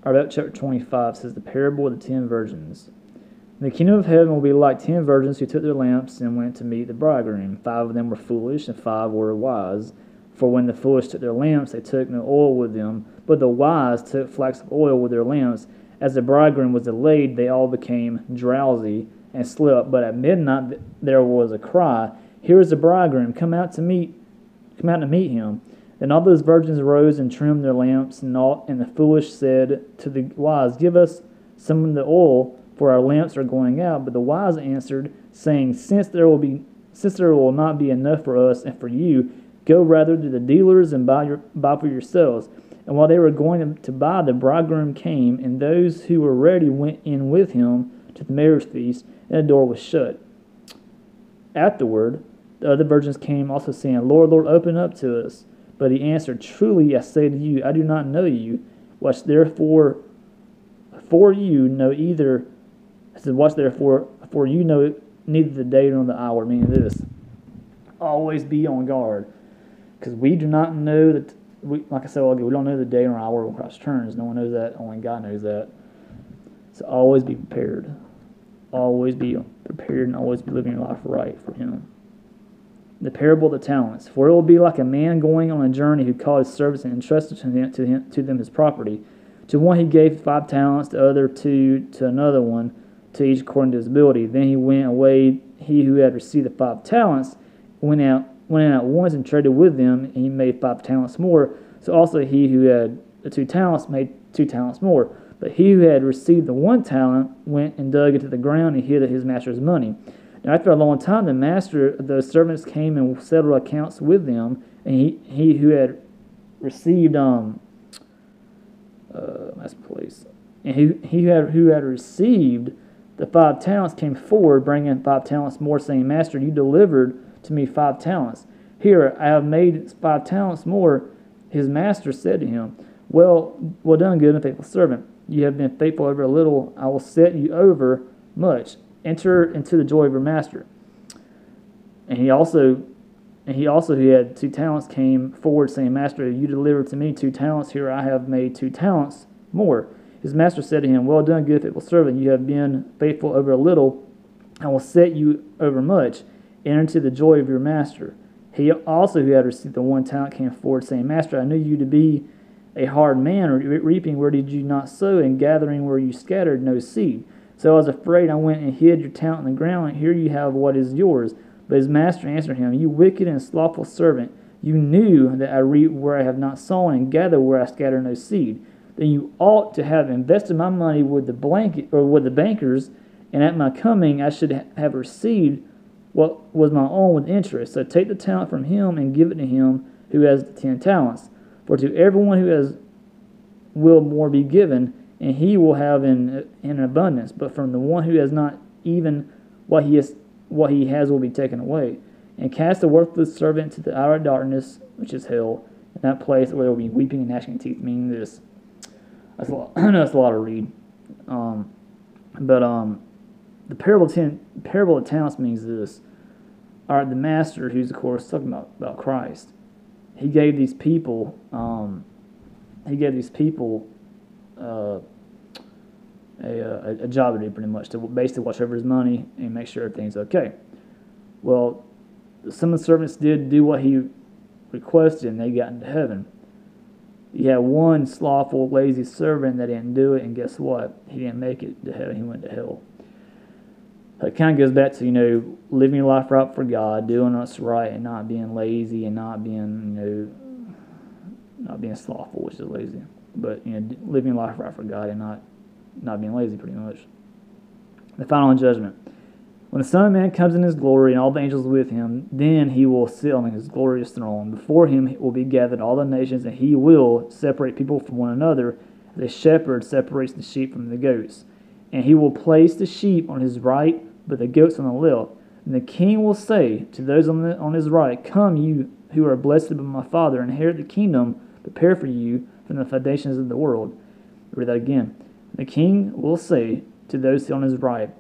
or about chapter 25, says the parable of the 10 virgins. The kingdom of heaven will be like 10 virgins who took their lamps and went to meet the bridegroom. 5 of them were foolish, and 5 were wise. For when the foolish took their lamps, they took no oil with them, but the wise took flax of oil with their lamps. As the bridegroom was delayed, they all became drowsy and slept. But at midnight there was a cry, "Here is the bridegroom! Come out to meet him." Then all those virgins rose and trimmed their lamps, and the foolish said to the wise, "Give us some of the oil, for our lamps are going out." But the wise answered, saying, Since there will not be enough for us and for you, go rather to the dealers and buy for yourselves. And while they were going to buy, the bridegroom came, and those who were ready went in with him to the marriage feast, and the door was shut. Afterward, the other virgins came also, saying, "Lord, Lord, open up to us." But he answered, "Truly I say to you, I do not know you. Watch therefore, for you know either." I said, "Watch therefore, for you know neither the day nor the hour." Meaning this: always be on guard, because we do not know that. Like I said, we don't know the day nor hour when Christ returns. No one knows that. Only God knows that. So always be prepared. Always be prepared, and always be living your life right for Him. The parable of the talents. For it will be like a man going on a journey who called his servants and entrusted to them his property. To one he gave 5 talents, to other 2, to another 1, to each according to his ability. Then he went away. He who had received the 5 talents went out at once and traded with them, and he made 5 talents more. So also he who had the 2 talents made 2 talents more. But he who had received the 1 talent went and dug into the ground and hid his master's money. Now after a long time, the master of those servants came and settled accounts with them. And he who had received who had received the 5 talents came forward, bringing 5 talents more, saying, "Master, you delivered to me 5 talents. Here, I have made 5 talents more." His master said to him, Well done, good and faithful servant. You have been faithful over a little. I will set you over much. Enter into the joy of your master." And he also who had 2 talents came forward, saying, "Master, you delivered to me 2 talents. Here I have made 2 talents more." His master said to him, "Well done, good and faithful servant. You have been faithful over a little. I will set you over much. Enter into the joy of your master." He also who had received the 1 talent came forward, saying, "Master, I knew you to be a hard man, reaping where did you not sow, and gathering where you scattered no seed. So I was afraid, I went and hid your talent in the ground, and here you have what is yours." But his master answered him, "You wicked and slothful servant, you knew that I reap where I have not sown, and gather where I scatter no seed. Then you ought to have invested my money with the bankers, and at my coming I should have received what was my own with interest. So take the talent from him and give it to him who has the 10 talents. For to everyone who has will more be given, and he will have in abundance. But from the one who has not, even what he has will be taken away. And cast the worthless servant to the outer darkness, which is hell, in that place where there will be weeping and gnashing of teeth." Meaning this. That's a lot. I know that's a lot to read. The parable of talents means this. All right, the master, who's of course talking about Christ, he gave these people a job to do, pretty much, to basically watch over his money and make sure everything's okay. Well, some of the servants did do what he requested, and they got into heaven. You had one slothful, lazy servant that didn't do it, and guess what? He didn't make it to heaven. He went to hell. It kind of goes back to, living your life right for God, doing what's right, and not being lazy, and not being, not being slothful, which is lazy. But, living your life right for God and not being lazy, pretty much. The final judgment. When the Son of Man comes in his glory and all the angels with him, then he will sit on his glorious throne. Before him will be gathered all the nations, and he will separate people from one another, as a shepherd separates the sheep from the goats. And he will place the sheep on his right, but the goats on the left. And the king will say to those on his right, "Come, you who are blessed by my Father, inherit the kingdom prepared for you from the foundations of the world." Read that again. The king will say to those on his right,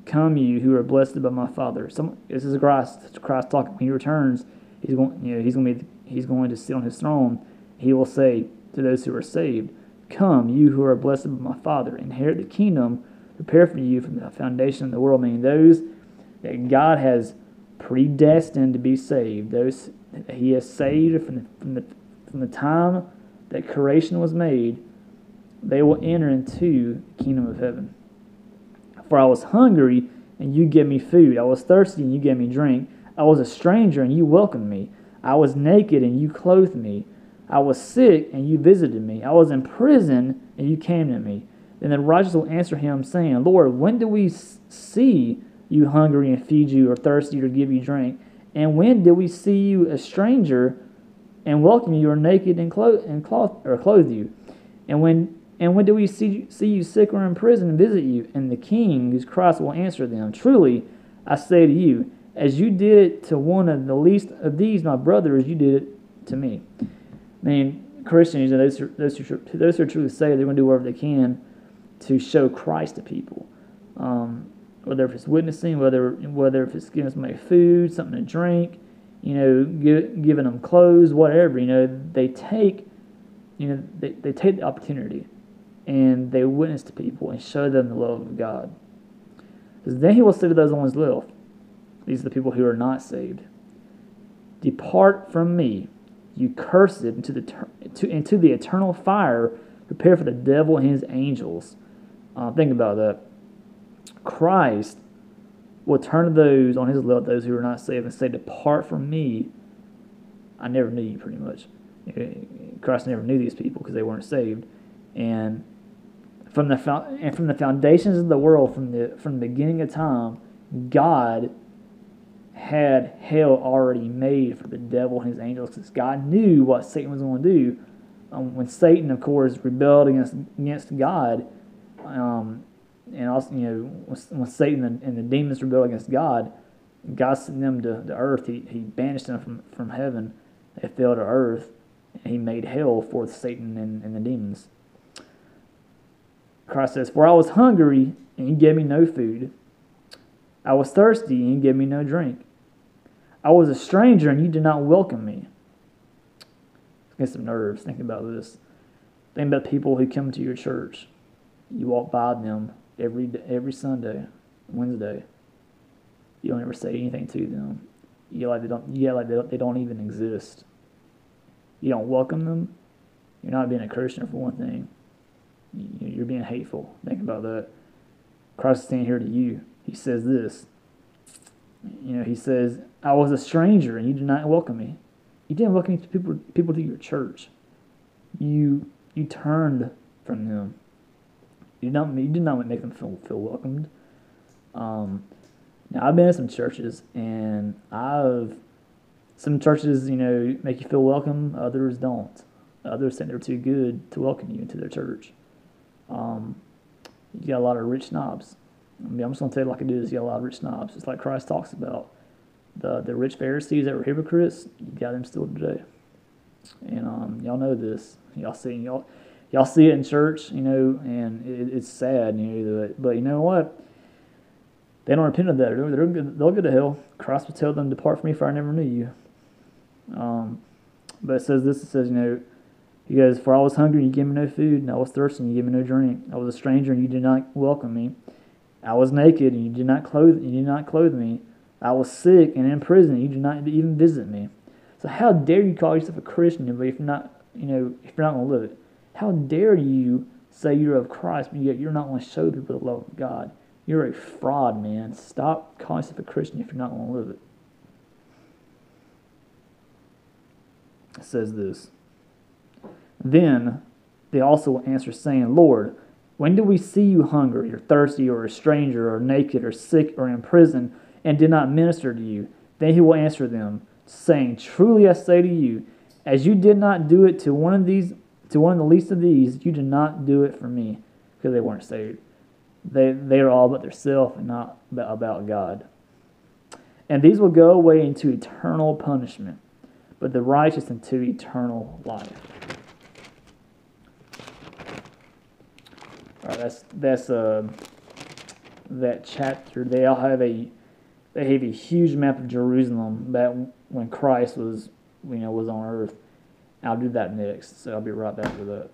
"Come, you who are blessed by my Father." This is Christ talking. When he returns, he's going to sit on his throne. He will say to those who are saved, Come, you who are blessed by my Father, inherit the kingdom prepared for you from the foundation of the world, meaning those that God has predestined to be saved, those that he has saved from the time that creation was made, they will enter into the kingdom of heaven. For I was hungry, and you gave me food. I was thirsty, and you gave me drink. I was a stranger, and you welcomed me. I was naked, and you clothed me. I was sick, and you visited me. I was in prison, and you came to me. Then the righteous will answer him, saying, Lord, when did we see you hungry and feed you, or thirsty or give you drink? And when did we see you a stranger and welcome you, or naked and clothe you? And when did we see you sick or in prison and visit you? And the King, whose Christ, will answer them, Truly, I say to you, as you did it to one of the least of these, my brothers, you did it to me. I mean, Christians, those who are truly saved, they're going to do whatever they can to show Christ to people. Whether if it's witnessing, whether if it's giving somebody food, something to drink, giving them clothes, whatever. They take the opportunity and they witness to people and show them the love of God. Because then he will say to those ones left, these are the people who are not saved, Depart from me, you cursed, into the eternal fire prepared for the devil and his angels. Think about that. Christ will turn to those on his left, those who are not saved, and say, Depart from me, I never knew you, pretty much. Christ never knew these people because they weren't saved. And from the foundations of the world, from the beginning of time, God had hell already made for the devil and his angels, because God knew what Satan was going to do. When Satan, of course, rebelled against God, and also, when Satan and the demons rebelled against God, God sent them to earth. He banished them from heaven. They fell to earth, and he made hell for Satan and the demons. Christ says, For I was hungry, and you gave me no food. I was thirsty, and you gave me no drink. I was a stranger, and you did not welcome me. Get some nerves thinking about this. Think about people who come to your church. You walk by them every Sunday, Wednesday. You don't ever say anything to them. You like they don't even exist. You don't welcome them. You're not being a Christian, for one thing. You're being hateful. Think about that. Christ is standing here to you. He says this. He says, I was a stranger, and you did not welcome me. You didn't welcome people to your church. You turned from them. You did not make them feel welcomed. Now, I've been in some churches, and some churches, make you feel welcome. Others don't. Others think they're too good to welcome you into their church. You got a lot of rich snobs. I'm just going to tell you like it is. You got a lot of rich snobs. It's like Christ talks about. The rich Pharisees that were hypocrites, you got them still today. And y'all know this. Y'all see it in church, and it's sad, but you know what? They don't repent of that. They'll go to hell. Christ will tell them, Depart from me, for I never knew you. But it says this. It says, he goes, For I was hungry, and you gave me no food, and I was thirsty, and you gave me no drink. I was a stranger, and you did not welcome me. I was naked, and you did not clothe me. I was sick and in prison, and you did not even visit me. So how dare you call yourself a Christian, but if you're not going to live it? How dare you say you're of Christ, but yet you're not going to show people the love of God? You're a fraud, man. Stop calling yourself a Christian if you're not going to live it. It says this. Then they also will answer, saying, Lord, when did we see you hungry, or thirsty, or a stranger, or naked, or sick, or in prison, and did not minister to you? Then he will answer them, saying, Truly I say to you, as you did not do it to one of the least of these, you did not do it for me, because they weren't saved. They are all about themselves and not about God. And these will go away into eternal punishment, but the righteous into eternal life. All right, that's that chapter. They have a huge map of Jerusalem that when Christ was on earth. I'll do that next, so I'll be right back with that.